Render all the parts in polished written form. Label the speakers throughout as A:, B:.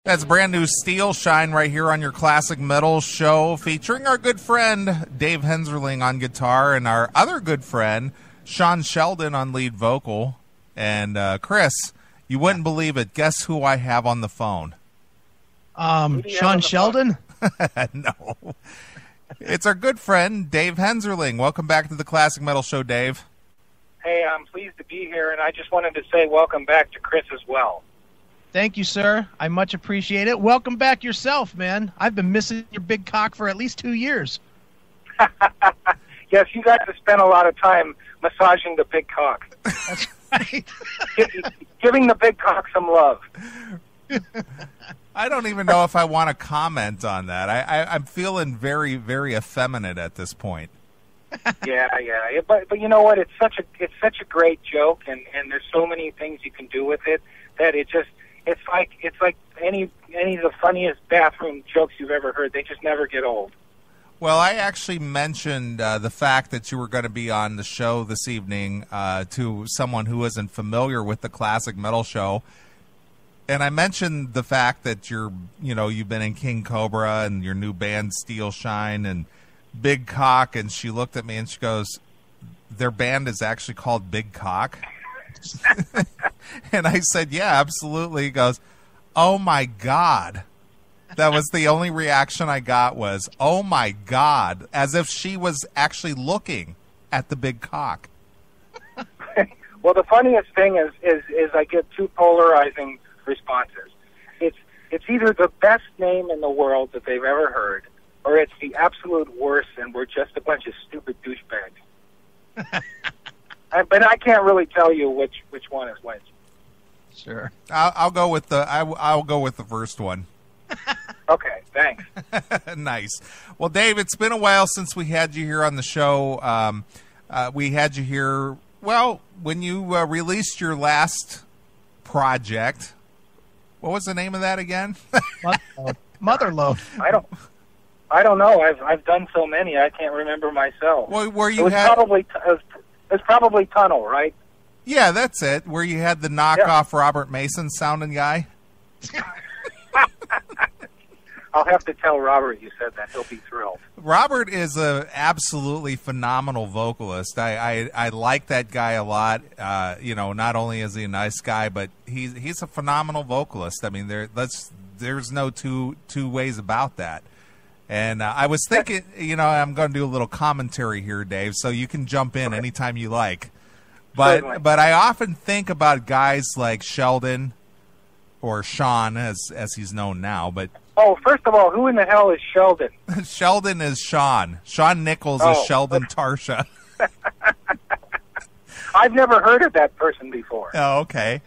A: That's brand new Steelshine right here on your Classic Metal Show, featuring our good friend Dave Henzerling on guitar and our other good friend Sean Sheldon on lead vocal. And Chris, you wouldn't believe it. Guess who I have on the phone?
B: Sean Sheldon?
A: No. It's our good friend Dave Henzerling. Welcome back to the Classic Metal Show, Dave.
C: Hey, I'm pleased to be here, and I just wanted to say welcome back to Chris as well.
B: Thank you, sir. I much appreciate it. Welcome back yourself, man. I've been missing your big cock for at least 2 years.
C: Yes, you guys have spent a lot of time massaging the big cock.
B: That's right.
C: Giving the big cock some love.
A: I don't even know if I want to comment on that. I'm feeling very, very effeminate at this point.
C: Yeah. But you know what? It's such a great joke, and there's so many things you can do with it that it's like any of the funniest bathroom jokes you've ever heard. They just never get old.
A: Well, I actually mentioned the fact that you were going to be on the show this evening to someone who isn't familiar with the Classic Metal Show. And I mentioned the fact that you've been in King-Kobra and your new band Steelshine and Big Cock, and she looked at me and she goes, their band is actually called Big Cock? And I said, yeah, absolutely. He goes, oh my God. That was the only reaction I got was, oh my God, as if she was actually looking at the big cock.
C: Well, the funniest thing is I get two polarizing responses. It's either the best name in the world that they've ever heard, or it's the absolute worst, and we're just a bunch of stupid douchebags. But I can't really tell you which one is which.
B: Sure.
A: I'll go with the first one.
C: Okay, thanks.
A: Nice. Well, Dave, it's been a while since we had you here on the show. We had you here, well, when you released your last project. What was the name of that again?
B: Motherload.
C: I don't know. I've done so many, I can't remember myself.
A: Well, it
C: was probably Tunnel, right?
A: Yeah, that's it. Where you had the knockoff Robert Mason sounding guy.
C: I'll have to tell Robert you said that. He'll be thrilled.
A: Robert is a absolutely phenomenal vocalist. I like that guy a lot. Not only is he a nice guy, but he's a phenomenal vocalist. I mean, there's no two ways about that. And I was thinking, I'm going to do a little commentary here, Dave, so you can jump in anytime you like. But I often think about guys like Sheldon, or Sean, as he's known now. But
C: first of all, who in the hell is Sheldon?
A: Sheldon is Sean. Sean Nichols is Sheldon Tarsha.
C: I've never heard of that person before.
A: Oh, okay.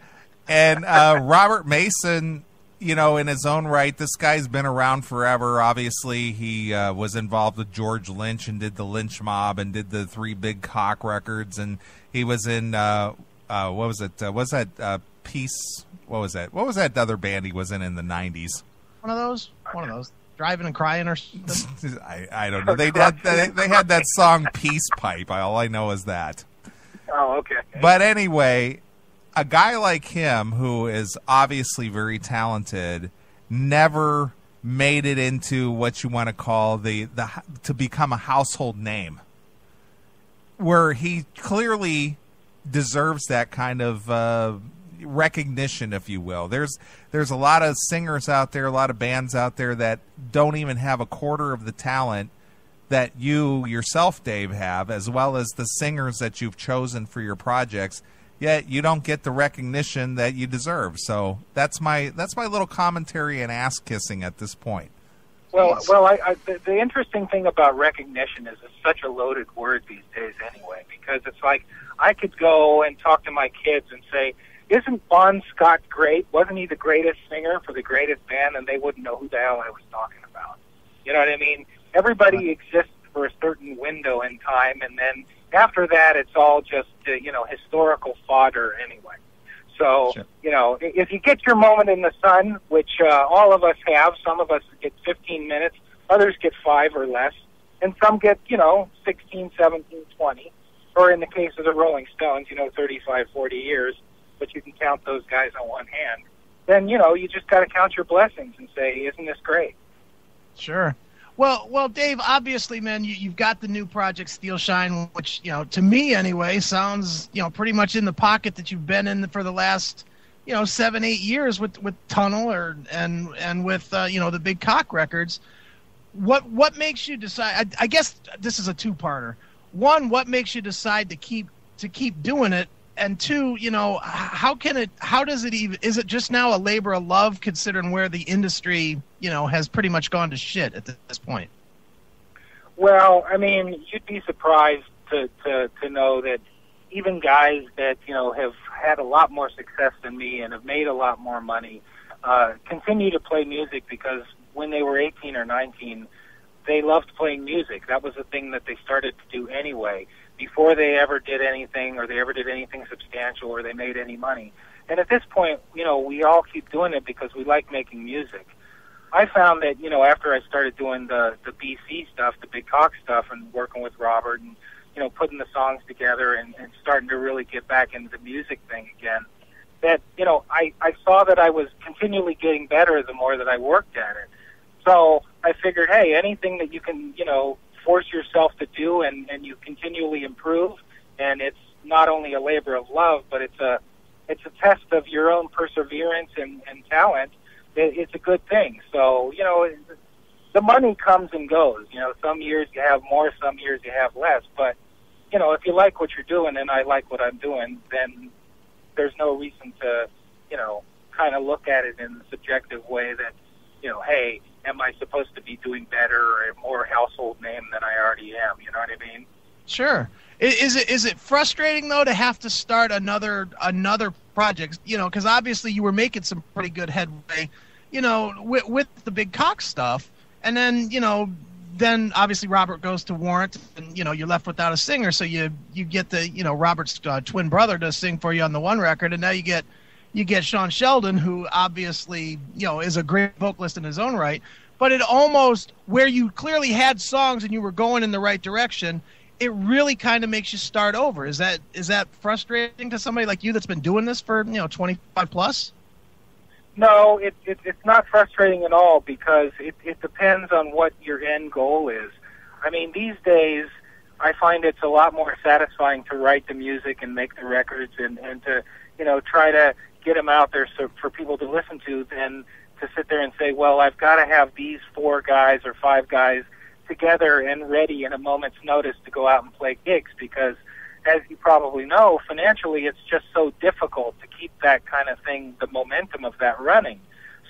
A: And Robert Mason, in his own right, this guy's been around forever. Obviously, he was involved with George Lynch and did the Lynch Mob and did the 3 Big Cock records. And he was in, what was it? Was that Peace? What was that? What was that other band he was in the 90s?
B: One of those. Driving and Crying or something?
A: I don't know. They had that song Peace Pipe. All I know is that.
C: Oh, okay.
A: But anyway, a guy like him, who is obviously very talented, never made it into what you want to call to become a household name, where he clearly deserves that kind of recognition, if you will. There's a lot of singers out there, a lot of bands out there that don't even have a quarter of the talent that you yourself, Dave, have, as well as the singers that you've chosen for your projects. Yet you don't get the recognition that you deserve. So that's my little commentary and ass kissing at this point.
C: Well, the interesting thing about recognition is it's such a loaded word these days anyway, because it's like I could go and talk to my kids and say, isn't Bon Scott great? Wasn't he the greatest singer for the greatest band? And they wouldn't know who the hell I was talking about. You know what I mean? Everybody exists for a certain window in time, and then after that, it's all just, historical fodder anyway. So,
B: Sure.
C: If you get your moment in the sun, which all of us have, some of us get 15 minutes, others get 5 or less, and some get, 16, 17, 20, or in the case of the Rolling Stones, 35, 40 years, but you can count those guys on one hand. then, you just got to count your blessings and say, isn't this great?
B: Sure. Well, Dave, obviously, man, you've got the new project Steelshine, which, to me anyway, sounds, pretty much in the pocket that you've been in for the last, 7-8 years with Tunnel and with, the Big Cock records. What makes you decide? I guess this is a two-parter. One, what makes you decide to keep doing it? And two, how does it even, is it just now a labor of love considering where the industry, has pretty much gone to shit at this point?
C: Well, I mean, you'd be surprised to know that even guys that, have had a lot more success than me and have made a lot more money, continue to play music because when they were 18 or 19, they loved playing music. That was the thing that they started to do anyway, before they ever did anything or they ever did anything substantial or they made any money. And at this point, we all keep doing it because we like making music. I found that, after I started doing the BC stuff, the Big Cock stuff, and working with Robert and, putting the songs together and starting to really get back into the music thing again, that, I saw that I was continually getting better the more that I worked at it. So I figured, hey, anything that you can, force yourself to do and you continually improve, and it's not only a labor of love, but it's a test of your own perseverance and talent. It's a good thing. So, the money comes and goes. Some years you have more, some years you have less. But, if you like what you're doing and I like what I'm doing, then there's no reason to, kind of look at it in a subjective way that, hey, am I supposed to be doing better or a more household name than I already am? You know what I mean?
B: Sure. Is it frustrating though to have to start another project? Because obviously you were making some pretty good headway, with the Big Cock stuff, and then then obviously Robert goes to Warrant, and you're left without a singer, so you get the Robert's twin brother to sing for you on the one record, and now you get Sean Sheldon, who obviously, is a great vocalist in his own right, but it almost, where you clearly had songs and you were going in the right direction, it really kind of makes you start over. Is that frustrating to somebody like you that's been doing this for, 25 plus?
C: No, it's not frustrating at all because it depends on what your end goal is. I mean, these days, I find it's a lot more satisfying to write the music and make the records and to, try to get them out there for people to listen to than to sit there and say, well, I've got to have these 4 guys or 5 guys together and ready in a moment's notice to go out and play gigs, because as you probably know, financially it's just so difficult to keep that kind of thing, the momentum of that running.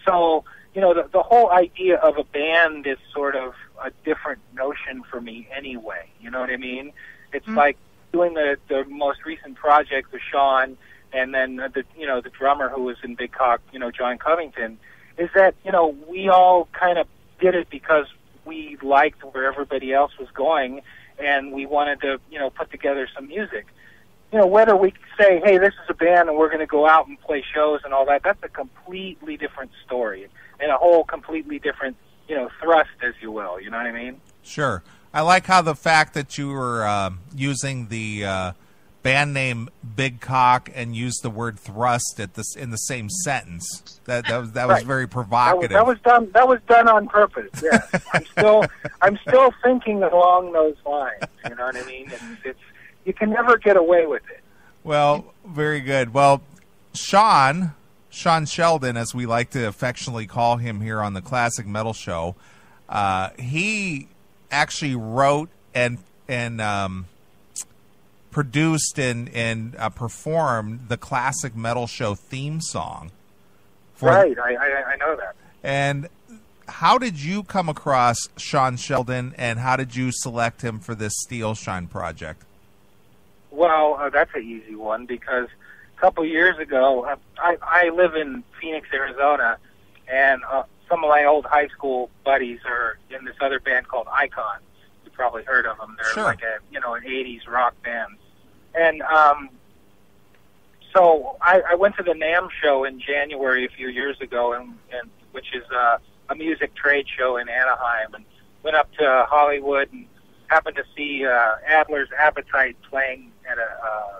C: So, the whole idea of a band is sort of a different notion for me anyway. You know what I mean? It's like doing the most recent project with Sean and then the drummer who was in Big Cock, John Covington, is that, we all kind of did it because we liked where everybody else was going and we wanted to, put together some music. Whether we say, hey, this is a band and we're going to go out and play shows and all that, that's a completely different story and a whole completely different, thrust, as you will. You know what I mean?
A: Sure. I like how the fact that you were using the band name Big Cock and used the word thrust in the same sentence. That was
C: right.
A: Very provocative.
C: That was done on purpose. Yeah, I'm still thinking along those lines. You know what I mean? It's you can never get away with it.
A: Well, very good. Well, Sean Sheldon, as we like to affectionately call him here on the Classic Metal Show, he actually wrote and produced and performed the Classic Metal Show theme song.
C: Right, I know that.
A: And how did you come across Sean Sheldon, and how did you select him for this Steelshine project?
C: Well, that's an easy one because a couple years ago, I live in Phoenix, Arizona, and some of my old high school buddies are in this other band called Icon. You probably heard of them. They're
A: sure.
C: Like an 80s rock band. And so I went to the NAMM show in January a few years ago, and which is a music trade show in Anaheim, and went up to Hollywood and happened to see Adler's Appetite playing at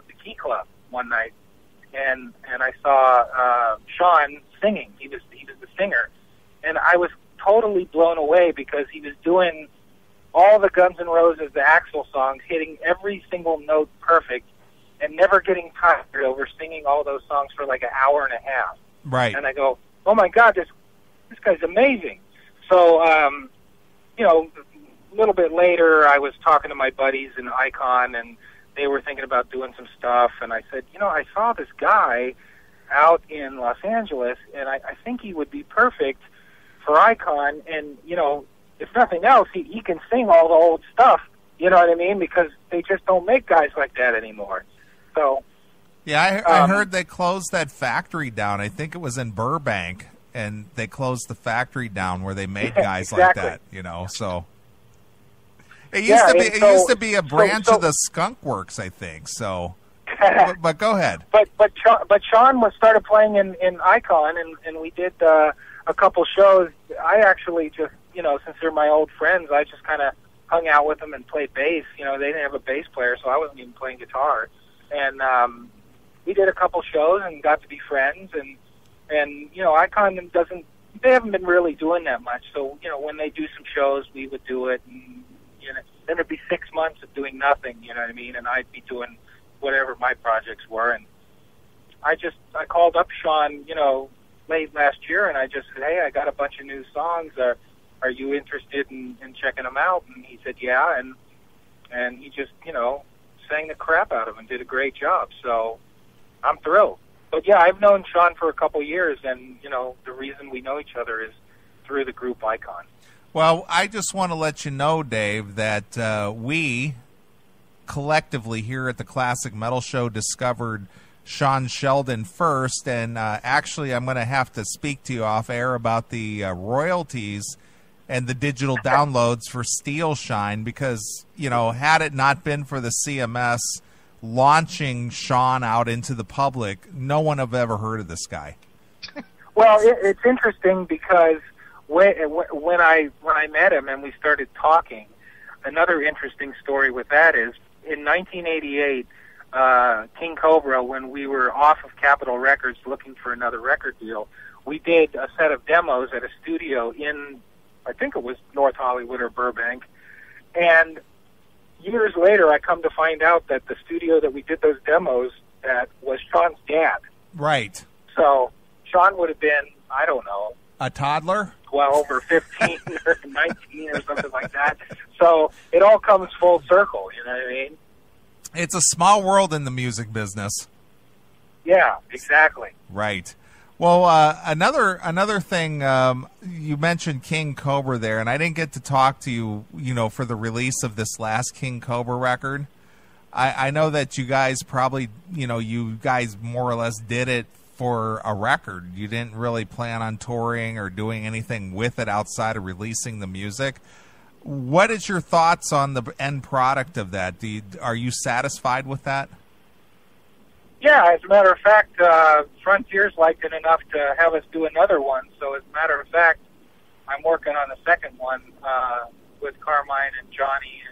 C: the Key Club one night. and I saw Sean singing. He was the singer, and I was totally blown away because he was doing all the Guns N' Roses, the Axl songs, hitting every single note perfect, and never getting tired over singing all those songs for like an hour and a half.
A: Right.
C: And I go, oh my God, this guy's amazing. So, you know, a little bit later, I was talking to my buddies in Icon, and they were thinking about doing some stuff, and I said, you know, I saw this guy out in Los Angeles, and I think he would be perfect for Icon, and, you know, if nothing else, he can sing all the old stuff, you know what I mean, because they just don't make guys like that anymore. So,
A: yeah, I heard they closed that factory down. I think it was in Burbank, and they closed the factory down where they made guys like that, you know, so... It used to be a branch of the Skunk Works, I think, so... but go ahead.
C: But Sean started playing in Icon, and we did a couple shows. I actually just, you know, since they're my old friends, I just kind of hung out with them and played bass. You know, they didn't have a bass player, so I wasn't even playing guitar. And we did a couple shows and got to be friends. And you know, Icon they haven't been really doing that much. So, you know, when they do some shows, we would do it. And, you know, then it'd be 6 months of doing nothing, you know what I mean? And I'd be doing whatever my projects were. And I called up Sean, you know, late last year, and I just said, hey, I got a bunch of new songs. Are you interested in checking them out? And he said, yeah. And he just, you know, sang the crap out of them and did a great job. So I'm thrilled. But yeah, I've known Sean for a couple years, and, you know, the reason we know each other is through the group Icon.
A: Well, I just want to let you know, Dave, that we collectively here at the Classic Metal Show discovered Sean Sheldon first, and actually I'm going to have to speak to you off air about the royalties and the digital downloads for Steelshine, because, you know, had it not been for the CMS launching Sean out into the public, no one have ever heard of this guy.
C: Well, it's interesting because when I met him and we started talking, another interesting story with that is in 1988, king-kobra, when we were off of Capitol Records looking for another record deal, we did a set of demos at a studio in, I think it was North Hollywood or Burbank, and years later I come to find out that the studio that we did those demos at was Sean's dad.
A: Right.
C: So Sean would have been, I don't know,
A: a toddler?
C: 12 or 15 or 19 or something like that. So it all comes full circle, you know what I mean?
A: It's a small world in the music business.
C: Yeah, exactly.
A: Right. Well, another thing, you mentioned King-Kobra there, and I didn't get to talk to you, you know, for the release of this last King-Kobra record. I know that you guys probably, you know, you guys more or less did it for a record. You didn't really plan on touring or doing anything with it outside of releasing the music. What is your thoughts on the end product of that? Are you satisfied with that?
C: Yeah, as a matter of fact, Frontiers liked it enough to have us do another one. So as a matter of fact, I'm working on the second one with Carmine and Johnny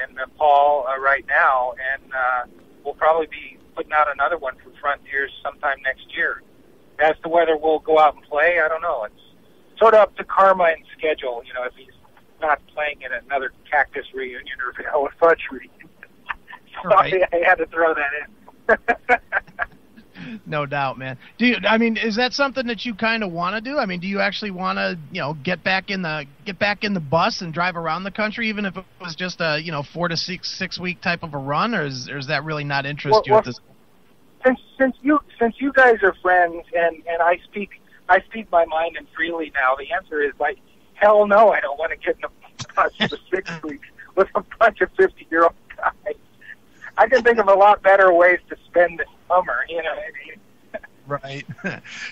C: and Paul right now, and we'll probably be putting out another one for Frontiers sometime next year. As to whether we'll go out and play, I don't know. It's sort of up to Carmine's schedule, you know, if he's not playing at another Cactus reunion or Vanilla Fudge reunion. So
B: Right.
C: I had to throw that in.
B: No doubt, man. Is that something that you kind of want to do? I mean, do you actually want to, you know, get back in the bus and drive around the country, even if it was just a, you know, 4 to 6 week type of a run, or is that really not interest you at this?
C: Since you guys are friends and I speak my mind and freely now, the answer is like, hell no, I don't want to get in a bus for 6 weeks with a bunch of 50-year-old guys. I can think of a lot better ways to spend the summer, you know what I mean?
B: Right.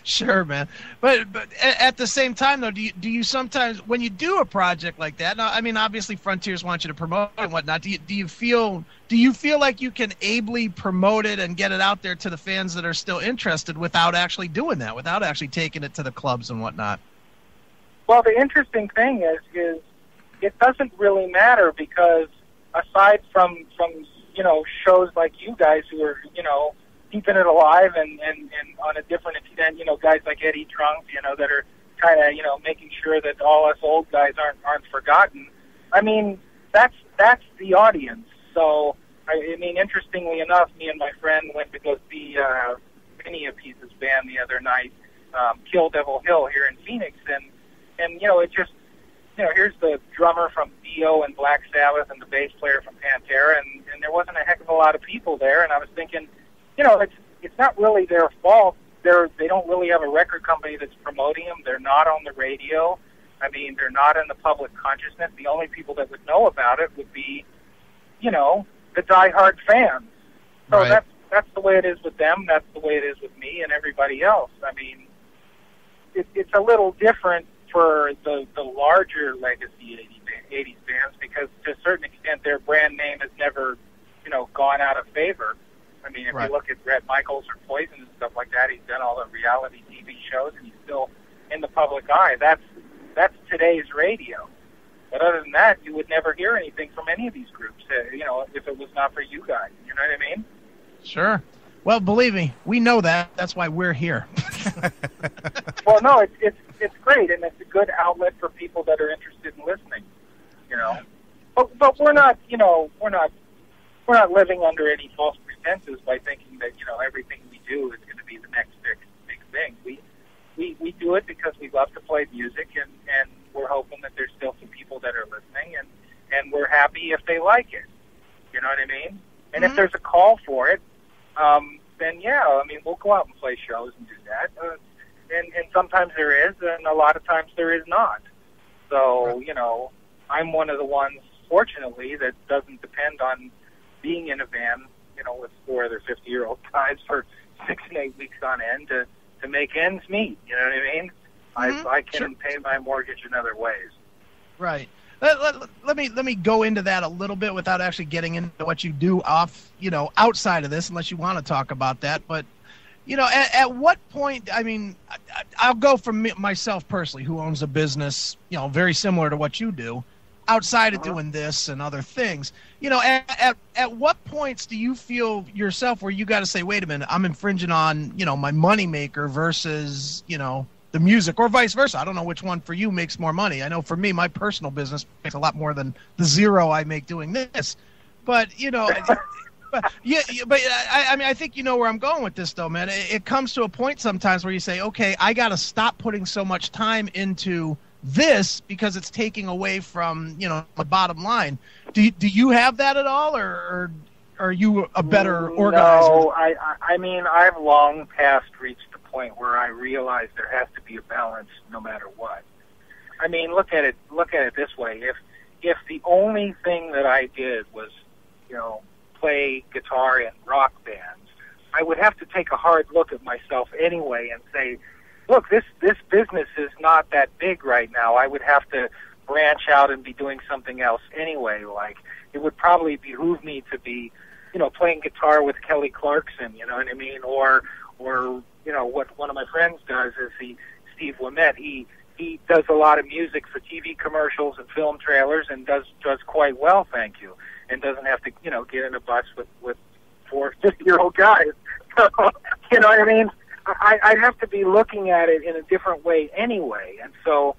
B: Sure, man. But at the same time, though, do you sometimes, when you do a project like that, now, I mean, obviously Frontiers want you to promote it and whatnot, do you feel like you can ably promote it and get it out there to the fans that are still interested without actually doing that, without actually taking it to the clubs and whatnot?
C: Well, the interesting thing is it doesn't really matter, because aside from you know, shows like you guys who are, you know, keeping it alive, and on a different extent, guys like Eddie Trunk, that are kind of, making sure that all us old guys aren't forgotten. I mean, that's the audience. So, I mean, interestingly enough, me and my friend went to go see Vinny Appice's band the other night, Kill Devil Hill here in Phoenix, and it just, here's the drummer from Dio and Black Sabbath and the bass player from Pantera, and there wasn't a heck of a lot of people there, and I was thinking, it's not really their fault. They don't really have a record company that's promoting them. They're not on the radio. I mean, they're not in the public consciousness. The only people that would know about it would be, the diehard fans. So
B: Right.
C: that's the way it is with them. That's the way it is with me and everybody else. I mean, it's a little different for the larger legacy 80s bands, because to a certain extent their brand name has never, gone out of favor. I mean, if
B: Right.
C: you look at Bret Michaels or Poison and stuff like that, he's done all the reality TV shows and he's still in the public eye. That's today's radio. But other than that, you would never hear anything from any of these groups, if it was not for you guys. You know what I mean?
B: Sure. Well, believe me, we know that. That's why we're here.
C: Well, no, it's great, and it's a good outlet for people that are interested in listening. But we're not, we're not living under any false pretenses by thinking that everything we do is going to be the next big thing. We do it because we love to play music, and we're hoping that there's still some people that are listening, and we're happy if they like it. You know what I mean? And if there's a call for it, then yeah, I mean, we'll go out and play shows and do that. And sometimes there is, and a lot of times there is not. So, I'm one of the ones, fortunately, that doesn't depend on being in a van, with 4 other 50-year-old guys for 6 and 8 weeks on end to make ends meet. You know what I mean? I can pay my mortgage in other ways.
B: Right. Let me go into that a little bit without actually getting into what you do outside of this, unless you want to talk about that. But, at what point, I mean, I'll go from myself personally, who owns a business, very similar to what you do, outside of doing this and other things. At what points do you feel yourself where you got to say, wait a minute, I'm infringing on, my moneymaker versus, the music, or vice versa? I don't know which one for you makes more money. I know for me, my personal business makes a lot more than the zero I make doing this. But, I think you know where I'm going with this, though, man. It comes to a point sometimes where you say, okay, I got to stop putting so much time into this because it's taking away from, my bottom line. Do you have that at all, or are you a better organizer?
C: No, I mean, I've long past reached the point where I realize there has to be a balance no matter what. I mean, look at it this way. If the only thing that I did was, play guitar in rock bands, I would have to take a hard look at myself anyway and say, look, this business is not that big right now. I would have to branch out and be doing something else anyway. Like, it would probably behoove me to be, playing guitar with Kelly Clarkson, you know what I mean? Or what one of my friends does is Steve Lamette, he does a lot of music for TV commercials and film trailers and does quite well, thank you, and doesn't have to, get in a bus with 4 50-year-old guys. So, you know what I mean? I'd have to be looking at it in a different way anyway. And so,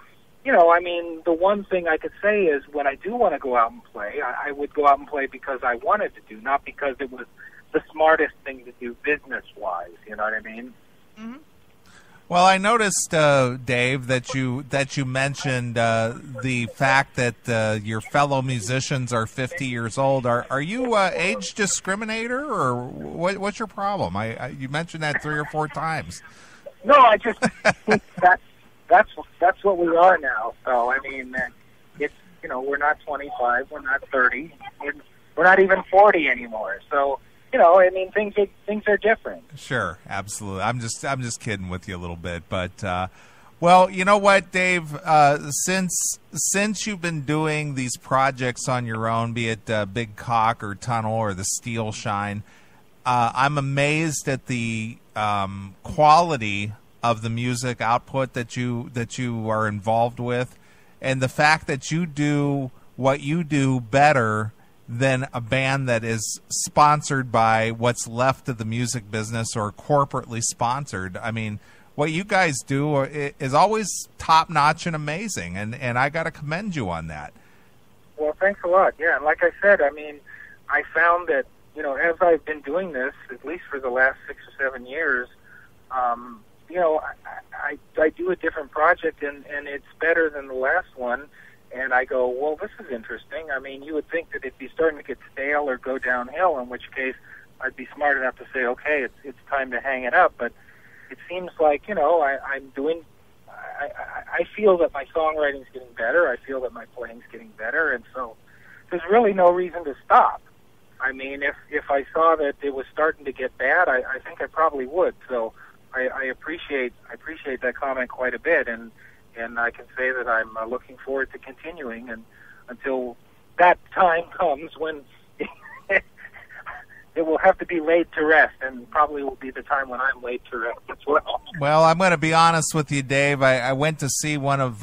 C: I mean, the one thing I could say is when I do want to go out and play, I would go out and play because I wanted to do, not because it was the smartest thing to do business-wise. You know what I mean?
B: Mm-hmm.
A: Well, I noticed, Dave, that you mentioned the fact that your fellow musicians are 50 years old. Are you age discriminator, or what's your problem? You mentioned that 3 or 4 times.
C: No, I just think that's what we are now. So I mean, it's we're not 25, we're not 30, we're not even 40 anymore. So. I mean, things are different.
A: Sure, absolutely. I'm just kidding with you a little bit, but well, you know what, Dave? Since you've been doing these projects on your own, be it Big Cock or Tunnel or the Steelshine, I'm amazed at the quality of the music output that you are involved with, and the fact that you do what you do better than a band that is sponsored by what's left of the music business or corporately sponsored. I mean, what you guys do is always top-notch and amazing, and I got to commend you on that.
C: Well, thanks a lot. Yeah, and like I said, I mean, I found that, you know, as I've been doing this, at least for the last 6 or 7 years, you know, I do a different project, and it's better than the last one, and I go, well, this is interesting. I mean, you would think that it'd be starting to get stale or go downhill, in which case I'd be smart enough to say, okay, it's time to hang it up, but it seems like, you know, I feel that my songwriting's getting better. I feel that my playing's getting better, and so there's really no reason to stop. I mean, if I saw that it was starting to get bad, I think I probably would. So I appreciate that comment quite a bit, and I can say that I'm looking forward to continuing, and until that time comes when it will have to be laid to rest, and probably will be the time when I'm laid to rest as well.
A: Well, I'm going to be honest with you, Dave. I went to see one of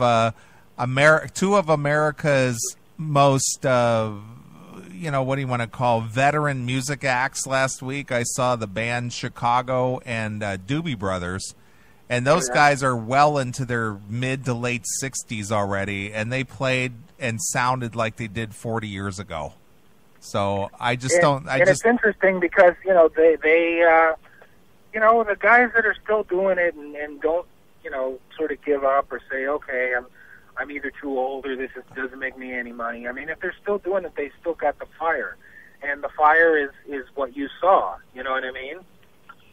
A: two of America's most, you know, what do you want to call, veteran music acts last week. I saw the band Chicago and Doobie Brothers, and those guys are well into their mid to late 60s already, and they played and sounded like they did 40 years ago. So I just don't.
C: It's interesting because, you know, they you know, the guys that are still doing it and don't, you know, sort of give up or say, okay, I'm either too old or doesn't make me any money. I mean, if they're still doing it, they still got the fire, and the fire is what you saw. You know what I mean?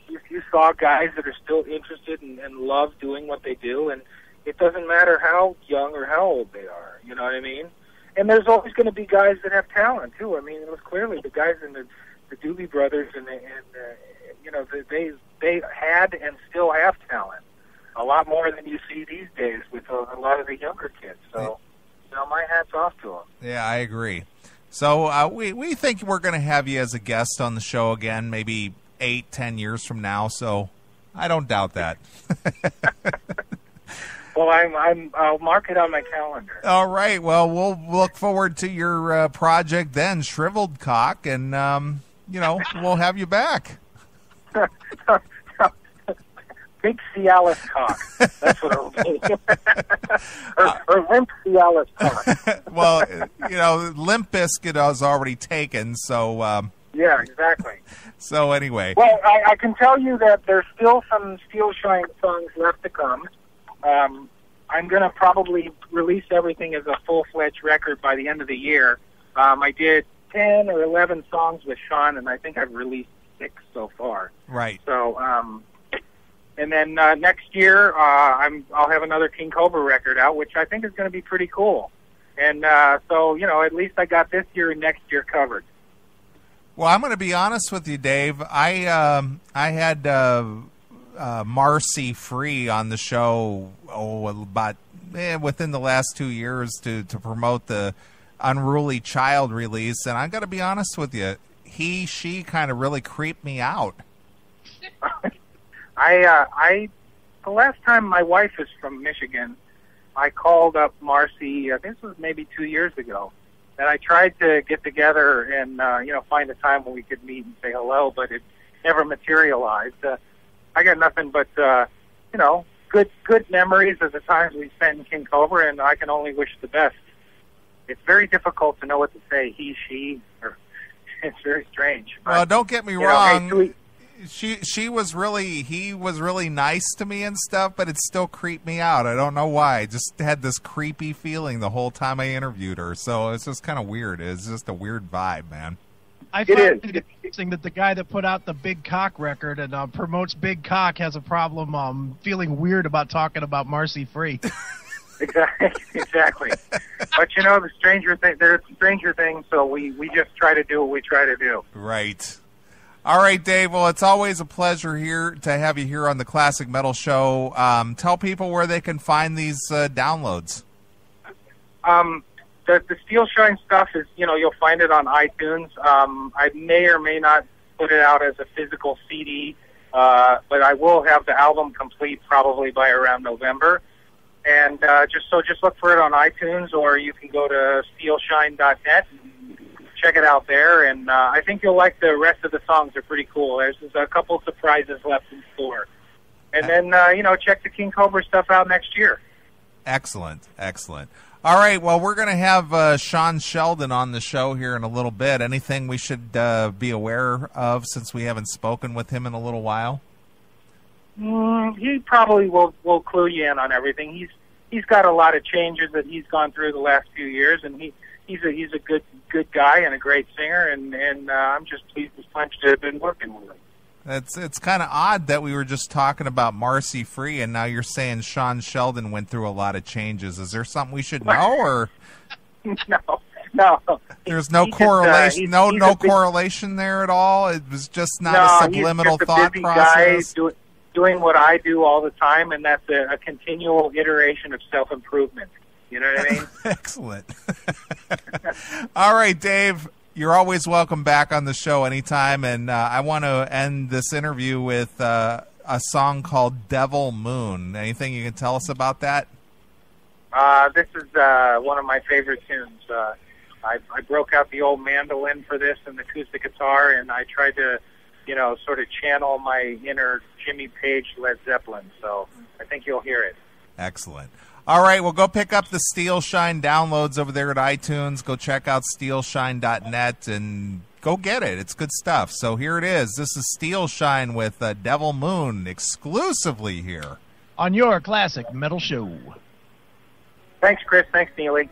C: You saw guys that are still interested and love doing what they do, and it doesn't matter how young or how old they are. You know what I mean? And there's always going to be guys that have talent too. I mean, it was clearly the guys in the Doobie Brothers, and you know, they had and still have talent, a lot more than you see these days with a lot of the younger kids. So, you know, my hat's off to them.
A: Yeah, I agree. So we think we're going to have you as a guest on the show again, maybe 8-10 years from now. So I don't doubt that.
C: Well, I'll mark it on my calendar.
A: All right. Well, we'll look forward to your project then, Shriveled Cock, and you know, we'll have you back.
C: Big Cialis cock. That's what it'll be. or Limp Cialis cock.
A: Well, you know, Limp Bizkit is already taken, so.
C: Yeah, exactly.
A: So anyway.
C: Well, I can tell you that there's still some Steelshine songs left to come. I'm going to probably release everything as a full-fledged record by the end of the year. I did 10 or 11 songs with Sean, and I think I've released 6 so far.
A: Right.
C: So, and then next year, I'll have another king-kobra record out, which I think is going to be pretty cool. And so, you know, at least I got this year and next year covered.
A: Well, I'm going to be honest with you, Dave. I had Marcy Free on the show about within the last 2 years to promote the Unruly Child release, and I got to be honest with you, she kind of really creeped me out. The last time, my wife is from Michigan, I called up Marcy. This was maybe 2 years ago, and I tried to get together and you know, find a time when we could meet and say hello, but it never materialized. I got nothing but you know, good memories of the times we spent in king-kobra, and I can only wish the best. It's very difficult to know what to say. He, she, or it's very strange. But, well, don't get me wrong.
C: Know, hey,
A: he was really nice to me and stuff, but it still creeped me out. I don't know why. I just had this creepy feeling the whole time I interviewed her. So it's just kind of weird. It's just a weird vibe, man.
B: I find it interesting that the guy that put out the Big Cock record and promotes Big Cock has a problem feeling weird about talking about Marcy Free.
C: Exactly. But you know, there's stranger things, so we just try to do what we try to do.
A: Right. All right, Dave. Well, it's always a pleasure here to have you here on the Classic Metal Show. Tell people where they can find these downloads.
C: The Steelshine stuff is, you know, you'll find it on iTunes. I may or may not put it out as a physical CD, but I will have the album complete probably by around November. And just look for it on iTunes, or you can go to steelshine.net and check it out there, and I think you'll like the rest of the songs. They're pretty cool. There's a couple surprises left in store. And then, check the king-kobra stuff out next year.
A: Excellent, excellent. All right, well, we're going to have Sean Sheldon on the show here in a little bit. Anything we should be aware of since we haven't spoken with him in a little while?
C: He probably will clue you in on everything. He's got a lot of changes that he's gone through the last few years, and he's a good guy and a great singer, and I'm just pleased as punch to have been working with him.
A: It's kind of odd that we were just talking about Marcy Free, and now you're saying Sean Sheldon went through a lot of changes. Is there something we should know, or
C: no?
A: There's no correlation. No correlation there at all. It was just not a subliminal
C: he's just a
A: thought
C: busy
A: process.
C: Guy doing what I do all the time, and that's a continual iteration of self-improvement. You know what I mean?
A: Excellent. All right, Dave. You're always welcome back on the show anytime, and I want to end this interview with a song called Devil Moon. Anything you can tell us about that?
C: This is one of my favorite tunes. I broke out the old mandolin for this and the acoustic guitar, and I tried to, sort of channel my inner Jimmy Page Led Zeppelin, so I think you'll hear it.
A: Excellent. All right, well, go pick up the Steelshine downloads over there at iTunes. Go check out steelshine.net and go get it. It's good stuff. So here it is. This is Steelshine with Devil Moon exclusively here
B: on your Classic Metal Show.
C: Thanks, Chris. Thanks, Neely.